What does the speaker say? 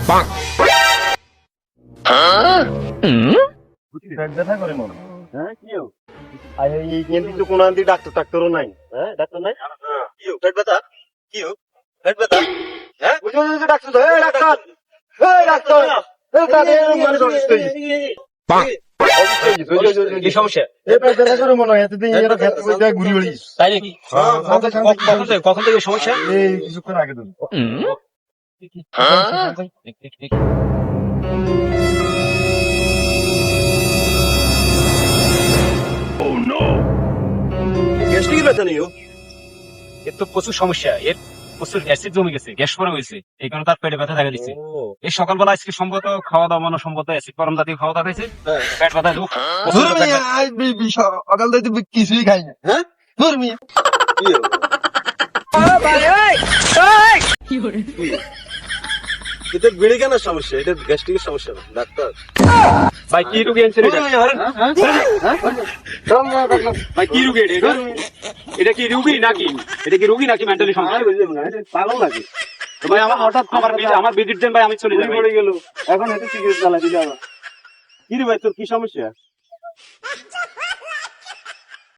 পেট ব্যথা করে মনে হয়। হ্যাঁ কি কিন্তু কোনো আন্টি ডাক্তারও নাই। হ্যাঁ ডাক্তার নাই কি পেট ব্যথা কি পেট ব্যথা হ্যাঁ বুঝো ডাক্তার তো ডাক্তার ডাক্তার কি সমস্যা? ঘুরি বেড়ি তাই নাকি? কখন থেকে সমস্যা? এই কিছুক্ষণ আগে ধরুন গ্যাস্ট্রিক ব্যথা নেই এর তো প্রচুর সমস্যা, এর প্রচুর অ্যাসিড জমে গেছে, গ্যাস ফর্ম হয়েছে, এই কারণে তার পেটে ব্যথা দেখা দিচ্ছে। এই সকালবেলা আজকে সম্ভবত খাওয়া দাওয়া মানে সম্ভবত অ্যাসিড গরম জাতীয় খাওয়া দাওয়া খাইছে, পেট ব্যথা দুঃখ সকাল থেকে কিছুই খাই না হ্যাঁ ধর্মি এটা বেড়ে কেন সমস্যা? এটা গ্যাস্ট্রিকের সমস্যা না ডাক্তার। ভাই কি রোগী আনছেন এটা? ভাই কি রোগী এটা? এটা কি রোগী নাকি? এটা কি রোগী নাকি মেন্টালি সমস্যা? পাগল লাগে ভাই আমার হঠাৎ আমার ভিজিট দেন ভাই, আমি চলে যাই। পড়ে গেল এখন এত চিকিৎসা চালা দিলে আবার কি রে ভাই তোর কি সমস্যা?